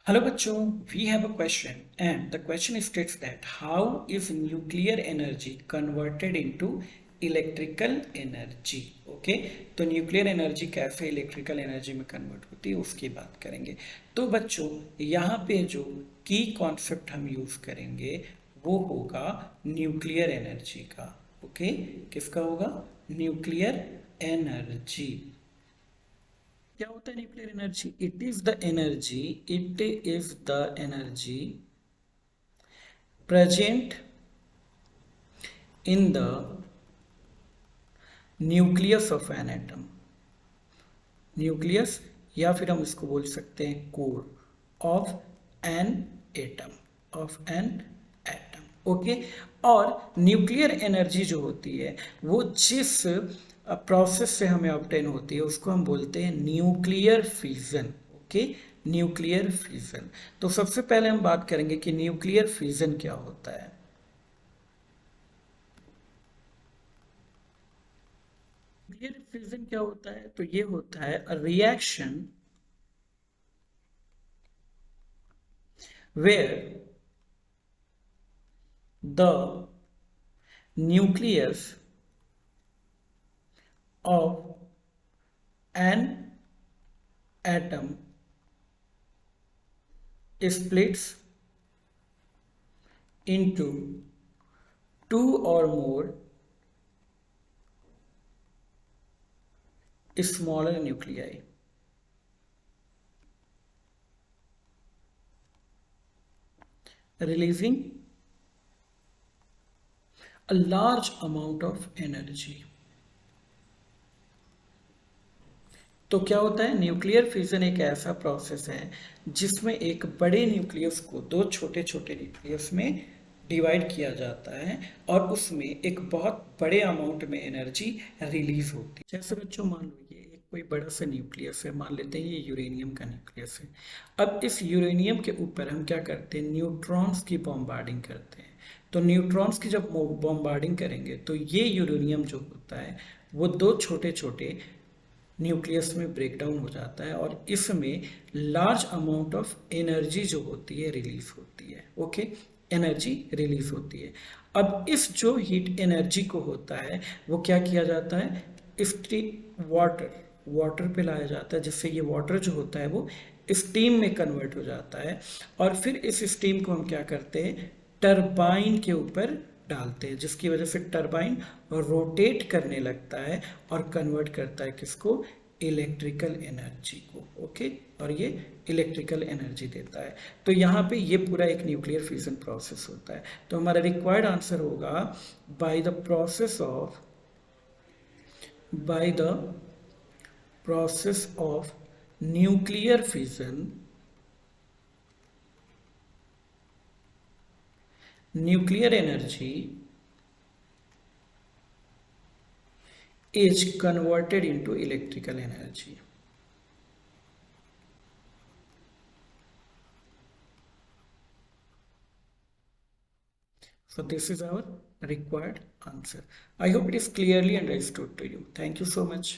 Hello बच्चों, we have a question and the question states that how is nuclear energy converted into electrical energy. Okay, तो nuclear energy कैसे electrical energy में convert होती है उसकी बात करेंगे। तो बच्चों यहाँ पे जो की कॉन्सेप्ट हम यूज करेंगे वो होगा न्यूक्लियर एनर्जी का। ओके, किसका होगा? Nuclear energy. क्या होता है nuclear energy? It is the energy present in the nucleus of an atom. Nucleus या फिर हम इसको बोल सकते हैं core of an atom. Okay, और न्यूक्लियर एनर्जी जो होती है वो जिस प्रोसेस से हमें ऑब्टेन होती है उसको हम बोलते हैं nuclear fusion. Okay, nuclear fusion. तो सबसे पहले हम बात करेंगे कि न्यूक्लियर फ्यूजन क्या होता है। न्यूक्लियर फ्यूजन क्या होता है? तो ये होता है a reaction where the nucleus of an atom splits into two or more smaller nuclei. Releasing a large amount of energy. तो क्या होता है? न्यूक्लियर फ्यूजन एक ऐसा प्रोसेस है जिसमें एक बड़े न्यूक्लियस को दो छोटे छोटे न्यूक्लियस में डिवाइड किया जाता है और उसमें एक बहुत बड़े अमाउंट में एनर्जी रिलीज होती है। जैसे बच्चों मान लो ये एक कोई बड़ा सा न्यूक्लियस है, मान लेते हैं ये यूरेनियम का न्यूक्लियस है। अब इस यूरेनियम के ऊपर हम क्या करते हैं? न्यूट्रॉन्स की बॉम्बार्डिंग करते हैं। तो न्यूट्रॉन्स की जब बॉम्बार्डिंग करेंगे तो ये यूरेनियम जो होता है वो दो छोटे छोटे न्यूक्लियस में ब्रेक डाउन हो जाता है और इसमें लार्ज अमाउंट ऑफ एनर्जी जो होती है रिलीज होती है। ओके, एनर्जी रिलीज होती है। अब इस जो हीट एनर्जी को होता है वो क्या किया जाता है? वाटर पे लाया जाता है, जिससे ये वाटर जो होता है वो स्टीम में कन्वर्ट हो जाता है और फिर इस स्टीम को हम क्या करते हैं? टरबाइन के ऊपर डालते हैं, जिसकी वजह से टरबाइन रोटेट करने लगता है और कन्वर्ट करता है किसको? इलेक्ट्रिकल एनर्जी को। ओके, और ये इलेक्ट्रिकल एनर्जी देता है। तो यहाँ पे ये पूरा एक न्यूक्लियर फ्यूजन प्रोसेस होता है। तो हमारा रिक्वायर्ड आंसर होगा by the process of nuclear fusion, nuclear energy is converted into electrical energy. So this is our required answer. I hope it is clearly understood to you. Thank you so much.